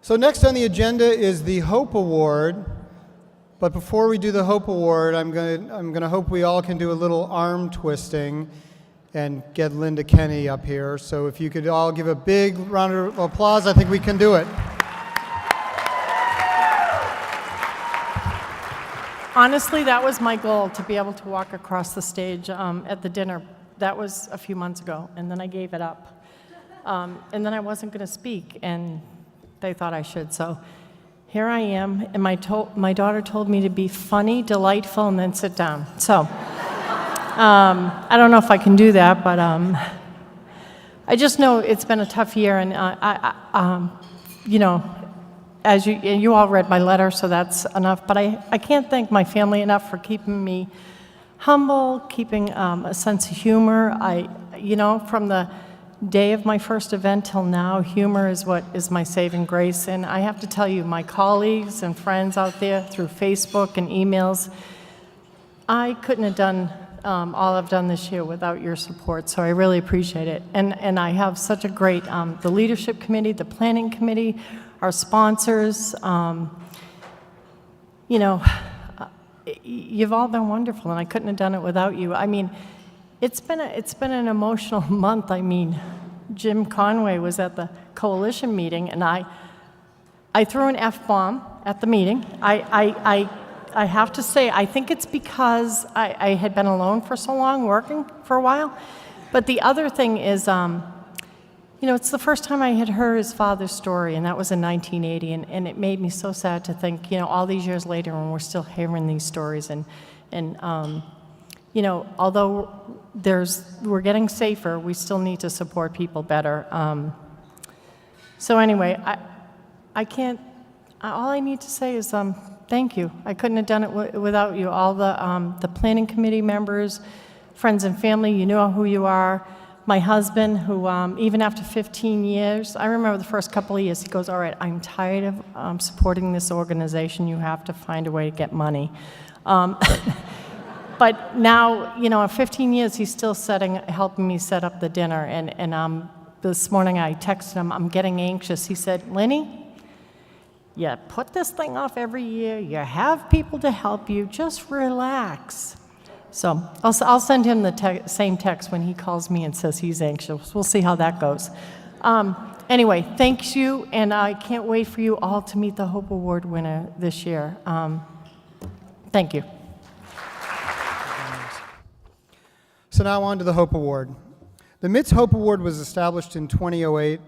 So next on the agenda is the Hope Award. But before we do the Hope Award, I'm gonna hope we all can do a little arm twisting and get Linda Kenny up here. So if you could all give a big round of applause, I think we can do it. Honestly, that was my goal, to be able to walk across the stage at the dinner. That was a few months ago, and then I gave it up. And then I wasn't going to speak, and they thought I should. So here I am, and my daughter told me to be funny, delightful, and then sit down. So I don't know if I can do that, but I just know it's been a tough year, and you know, as you all read my letter, so that's enough. But I can't thank my family enough for keeping me humble, keeping a sense of humor. You know, from the day of my first event till now, humor is what is my saving grace. And I have to tell you, my colleagues and friends out there through Facebook and emails, I couldn't have done all I've done this year without your support, so I really appreciate it. And I have such a great, the leadership committee, the planning committee, our sponsors, you know, you've all been wonderful, and I couldn't have done it without you. I mean, it's been an emotional month. I mean, Jim Conway was at the coalition meeting, and I threw an F-bomb at the meeting. I have to say, I think it's because I had been alone for so long, working for a while. But the other thing is, you know, it's the first time I had heard his father's story, and that was in 1980, and it made me so sad to think, you know, all these years later, and we're still hearing these stories, and you know, although we're getting safer, we still need to support people better. So anyway, I can't, all I need to say is thank you. I couldn't have done it without you. All the planning committee members, friends and family, you know who you are. My husband, who even after 15 years, I remember the first couple of years, he goes, all right, I'm tired of supporting this organization. You have to find a way to get money. But now, you know, in 15 years, he's still helping me set up the dinner. And this morning I texted him, I'm getting anxious. He said, Lenny, you put this thing off every year. You have people to help you. Just relax. So I'll send him the same text when he calls me and says he's anxious. We'll see how that goes. Anyway, thanks you, and I can't wait for you all to meet the Hope Award winner this year. Thank you. So now on to the Hope Award. The MITSS Hope Award was established in 2008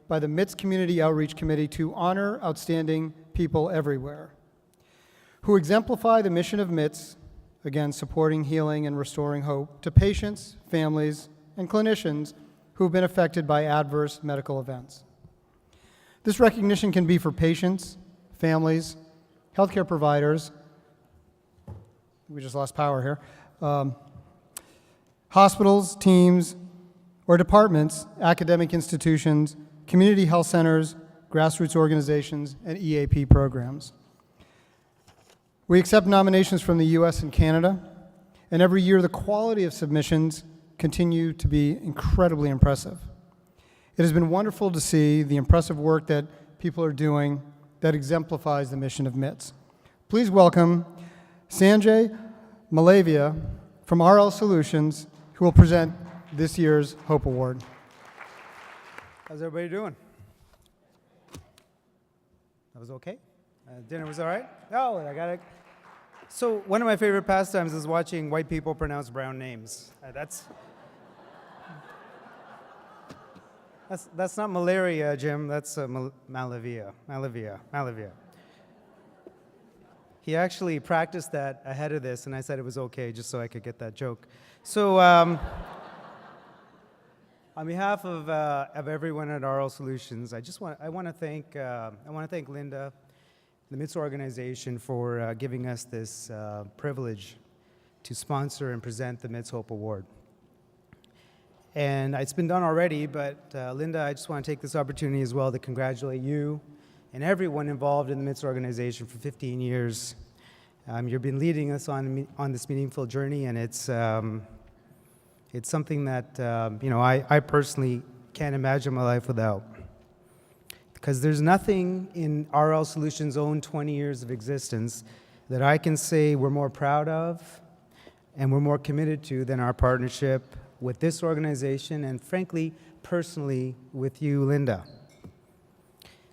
by the MITSS Community Outreach Committee to honor outstanding people everywhere who exemplify the mission of MITSS, again, supporting, healing, and restoring hope to patients, families, and clinicians who have been affected by adverse medical events. This recognition can be for patients, families, healthcare providers, we just lost power here, hospitals, teams, or departments, academic institutions, community health centers, grassroots organizations, and EAP programs. We accept nominations from the US and Canada, and every year the quality of submissions continue to be incredibly impressive. It has been wonderful to see the impressive work that people are doing that exemplifies the mission of MITSS. Please welcome Sanjay Malavia from RL Solutions, who will present this year's Hope Award. How's everybody doing? That was okay? Dinner was all right? Oh, I got it. So one of my favorite pastimes is watching white people pronounce brown names. That's not malaria, Jim. That's Malavia. He actually practiced that ahead of this, and I said it was okay just so I could get that joke. So on behalf of everyone at RL Solutions, I want to thank Linda, the MITSS organization, for giving us this privilege to sponsor and present the MITSS Hope Award. And it's been done already, but Linda, I just want to take this opportunity as well to congratulate you and everyone involved in the MITSS organization for 15 years. You've been leading us on this meaningful journey, and it's something that you know, I personally can't imagine my life without. because there's nothing in RL Solutions' own 20 years of existence that I can say we're more proud of and we're more committed to than our partnership with this organization and, frankly, personally with you, Linda.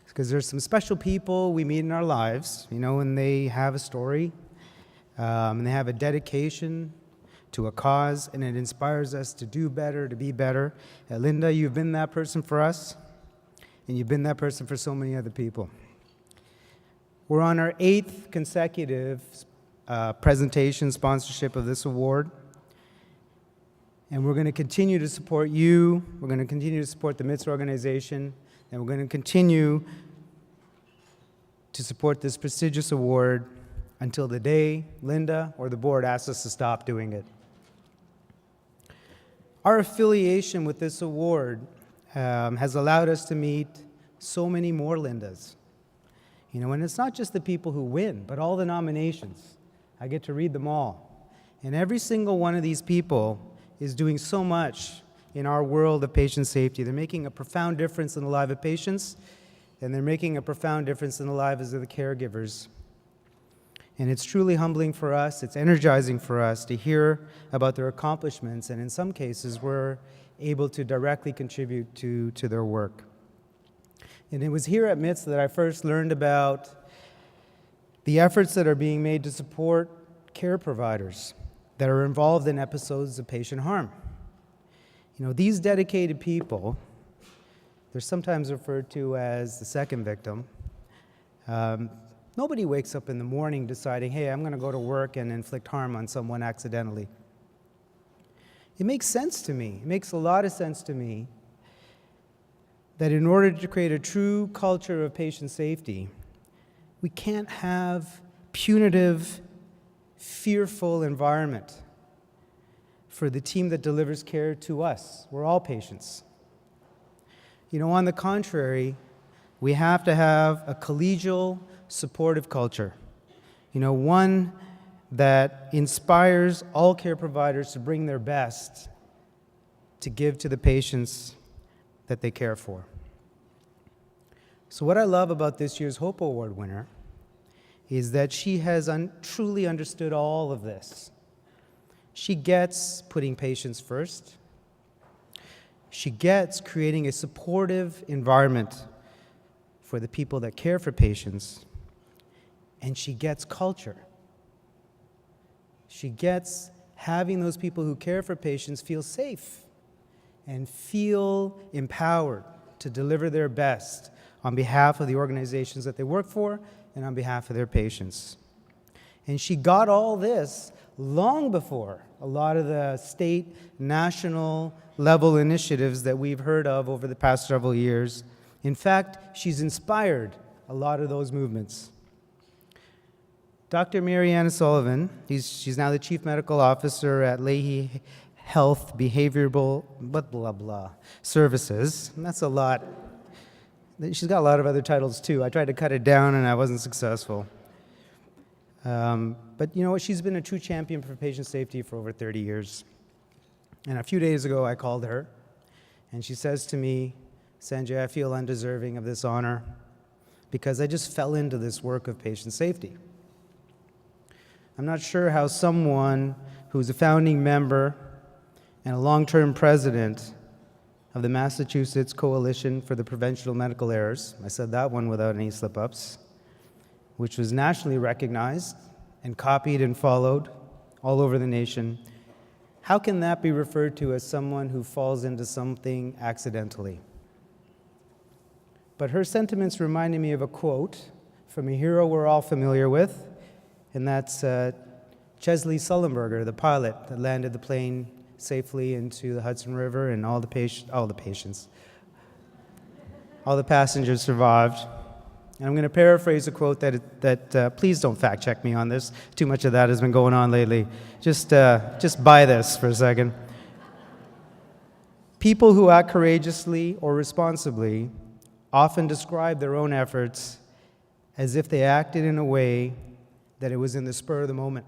Because there's some special people we meet in our lives, and they have a story, and they have a dedication to a cause, and it inspires us to do better, to be better. Linda, you've been that person for us, and you've been that person for so many other people. We're on our 8th consecutive presentation sponsorship of this award, and we're going to continue to support you, we're going to continue to support the MITSS organization, and we're going to continue to support this prestigious award until the day Linda or the board asks us to stop doing it. Our affiliation with this award has allowed us to meet so many more Lindas. And it's not just the people who win, but all the nominations. I get to read them all. And every single one of these people is doing so much in our world of patient safety. They're making a profound difference in the lives of patients, and they're making a profound difference in the lives of the caregivers. And it's truly humbling for us, it's energizing for us to hear about their accomplishments, and in some cases, we're able to directly contribute to their work. And it was here at MITSS that I first learned about the efforts that are being made to support care providers that are involved in episodes of patient harm. These dedicated people, they're sometimes referred to as the second victim. Nobody wakes up in the morning deciding, hey, I'm going to go to work and inflict harm on someone accidentally. It makes sense to me. It makes a lot of sense to me that in order to create a true culture of patient safety, we can't have punitive, fearful environment for the team that delivers care to us. We're all patients. On the contrary, we have to have a collegial, supportive culture. One that inspires all care providers to bring their best to give to the patients that they care for. So what I love about this year's Hope Award winner is that she has truly understood all of this. She gets putting patients first. She gets creating a supportive environment for the people that care for patients. And she gets culture. She gets having those people who care for patients feel safe and feel empowered to deliver their best on behalf of the organizations that they work for and on behalf of their patients. And she got all this long before a lot of the state, national level initiatives that we've heard of over the past several years. In fact, she's inspired a lot of those movements. Dr. Marianne Sullivan, she's now the Chief Medical Officer at Leahy Health Behavioral Services. And that's a lot. She's got a lot of other titles too. I tried to cut it down and I wasn't successful. But you know what? She's been a true champion for patient safety for over 30 years. And a few days ago, I called her, and she says to me, Sanjay, I feel undeserving of this honor because I just fell into this work of patient safety. I'm not sure how someone who's a founding member and a long-term president of the Massachusetts Coalition for the Prevention of Medical Errors, I said that one without any slip-ups, which was nationally recognized and copied and followed all over the nation. How can that be referred to as someone who falls into something accidentally? But her sentiments reminded me of a quote from a hero we're all familiar with, and that's Chesley Sullenberger, the pilot that landed the plane safely into the Hudson River, and all the passengers survived. And I'm going to paraphrase a quote that please don't fact check me on this. Too much of that has been going on lately. Just buy this for a second. People who act courageously or responsibly often describe their own efforts as if they acted in a way that it was in the spur of the moment.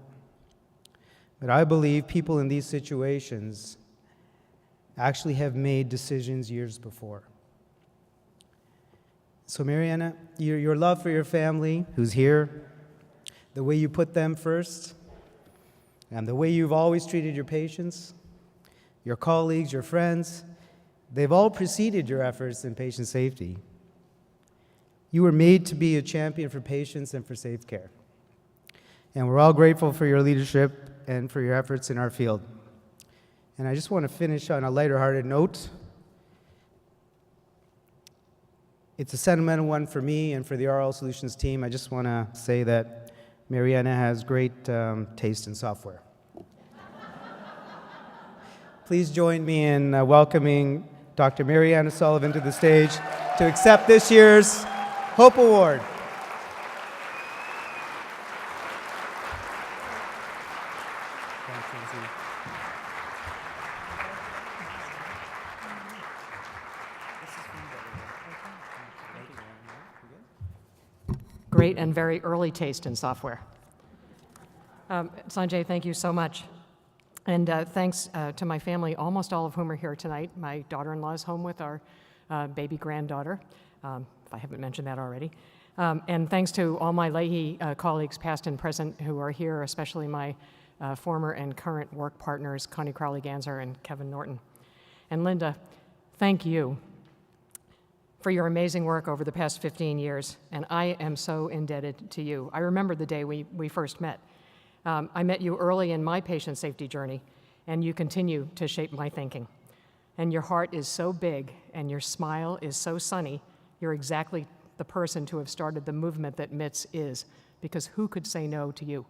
But I believe people in these situations actually have made decisions years before. So Mariana, your love for your family who's here, the way you put them first, and the way you've always treated your patients, your colleagues, your friends, they've all preceded your efforts in patient safety. You were made to be a champion for patients and for safe care. And we're all grateful for your leadership and for your efforts in our field. And I just want to finish on a lighter-hearted note. It's a sentimental one for me and for the RL Solutions team. I just want to say that Mariana has great taste in software. Please join me in welcoming Dr. Mariana Sullivan to the stage to accept this year's Hope Award. Thanks, Nancy. Great and very early taste in software. Sanjay, thank you so much. And thanks to my family, almost all of whom are here tonight. My daughter-in-law is home with our baby granddaughter, if I haven't mentioned that already. And thanks to all my Leahy colleagues, past and present, who are here, especially my former and current work partners, Connie Crowley-Ganser and Kevin Norton. And Linda, thank you for your amazing work over the past 15 years, and I am so indebted to you. I remember the day we first met. I met you early in my patient safety journey, and you continue to shape my thinking. And your heart is so big, and your smile is so sunny, you're exactly the person to have started the movement that MITSS is, because who could say no to you?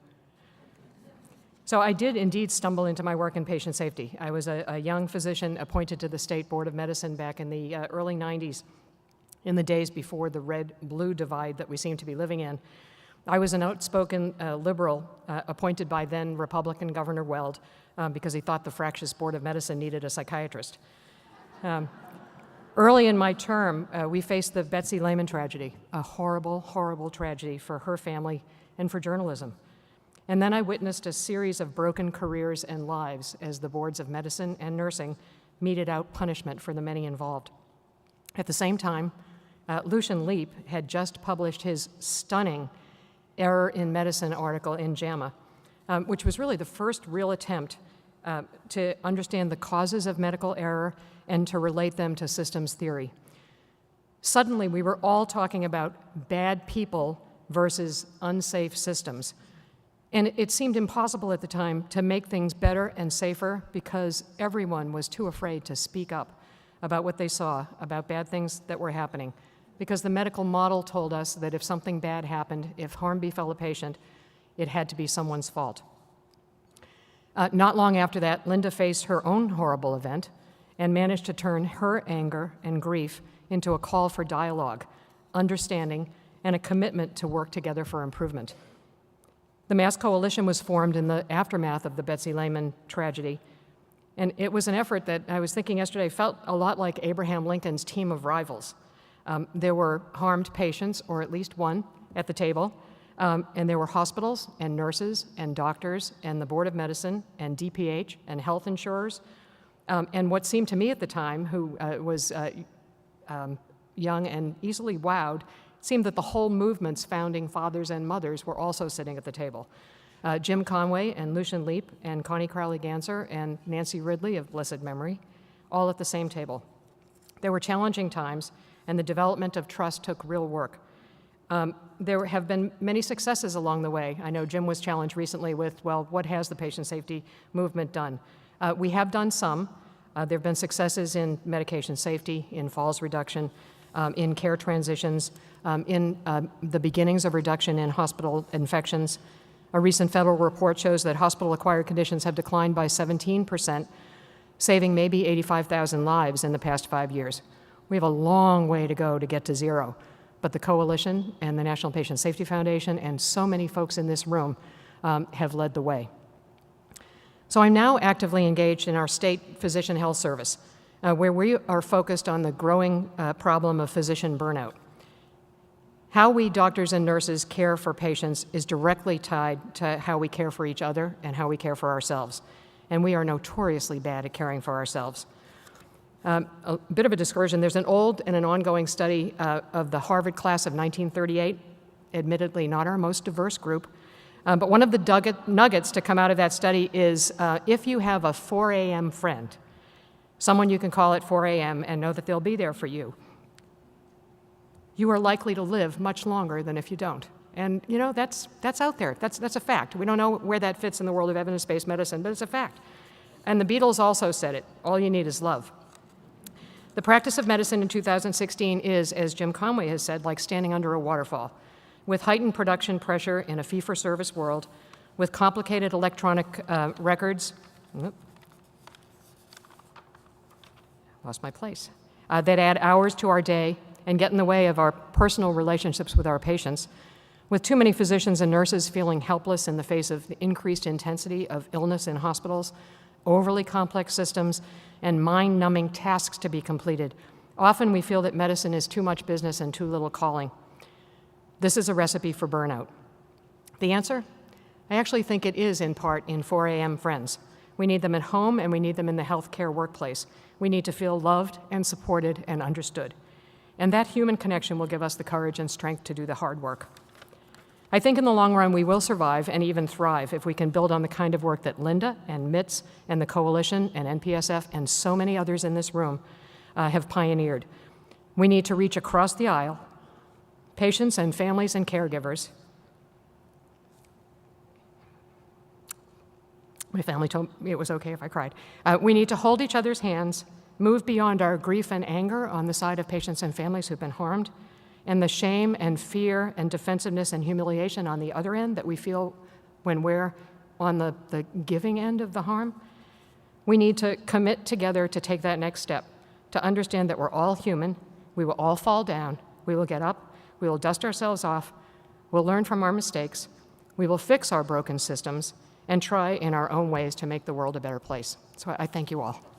So I did indeed stumble into my work in patient safety. I was a young physician appointed to the State Board of Medicine back in the early 90s, in the days before the red-blue divide that we seem to be living in. I was an outspoken liberal appointed by then Republican Governor Weld because he thought the fractious Board of Medicine needed a psychiatrist. Early in my term, we faced the Betsy Lehman tragedy, a horrible, horrible tragedy for her family and for journalism. And then I witnessed a series of broken careers and lives as the boards of medicine and nursing meted out punishment for the many involved. At the same time, Lucian Leap had just published his stunning Error in Medicine article in JAMA, which was really the first real attempt to understand the causes of medical error and to relate them to systems theory. Suddenly, we were all talking about bad people versus unsafe systems. And it seemed impossible at the time to make things better and safer because everyone was too afraid to speak up about what they saw, about bad things that were happening. Because the medical model told us that if something bad happened, if harm befell a patient, it had to be someone's fault. Not long after that, Linda faced her own horrible event and managed to turn her anger and grief into a call for dialogue, understanding, and a commitment to work together for improvement. The Mass Coalition was formed in the aftermath of the Betsy Lehman tragedy, and it was an effort that I was thinking yesterday felt a lot like Abraham Lincoln's team of rivals. There were harmed patients, or at least one, at the table, and there were hospitals and nurses and doctors and the Board of Medicine and DPH and health insurers, and what seemed to me at the time, who was young and easily wowed, it seemed that the whole movement's founding fathers and mothers were also sitting at the table. Jim Conway and Lucian Leap and Connie Crowley-Ganser and Nancy Ridley of blessed memory, all at the same table. There were challenging times, and the development of trust took real work. There have been many successes along the way. I know Jim was challenged recently with, well, what has the patient safety movement done? We have done some. There have been successes in medication safety, in falls reduction, in care transitions, in the beginnings of reduction in hospital infections. A recent federal report shows that hospital-acquired conditions have declined by 17%, saving maybe 85,000 lives in the past 5 years. We have a long way to go to get to zero, but the Coalition and the National Patient Safety Foundation and so many folks in this room have led the way. So I'm now actively engaged in our state physician health service, where we are focused on the growing problem of physician burnout. How we doctors and nurses care for patients is directly tied to how we care for each other and how we care for ourselves. And we are notoriously bad at caring for ourselves. A bit of a discursion. There's an old and an ongoing study of the Harvard class of 1938, admittedly not our most diverse group, but one of the nuggets to come out of that study is if you have a 4 a.m. friend, someone you can call at 4 a.m. and know that they'll be there for you, you are likely to live much longer than if you don't. And you know, that's out there. That's a fact. We don't know where that fits in the world of evidence-based medicine, but it's a fact. And the Beatles also said it, all you need is love. The practice of medicine in 2016 is, as Jim Conway has said, like standing under a waterfall, with heightened production pressure in a fee-for-service world, with complicated electronic records, lost my place, that add hours to our day and get in the way of our personal relationships with our patients, with too many physicians and nurses feeling helpless in the face of the increased intensity of illness in hospitals, overly complex systems, and mind-numbing tasks to be completed. Often we feel that medicine is too much business and too little calling. This is a recipe for burnout. The answer? I actually think it is in part in 4 a.m. friends. We need them at home and we need them in the healthcare workplace. We need to feel loved and supported and understood. And that human connection will give us the courage and strength to do the hard work. I think in the long run we will survive and even thrive if we can build on the kind of work that Linda and MITSS and the Coalition and NPSF and so many others in this room have pioneered. We need to reach across the aisle, patients and families and caregivers. My family told me it was okay if I cried. We need to hold each other's hands, move beyond our grief and anger on the side of patients and families who've been harmed, and the shame and fear and defensiveness and humiliation on the other end that we feel when we're on the giving end of the harm. We need to commit together to take that next step, to understand that we're all human, we will all fall down, we will get up, we will dust ourselves off, we'll learn from our mistakes, we will fix our broken systems, and try in our own ways to make the world a better place. So I thank you all.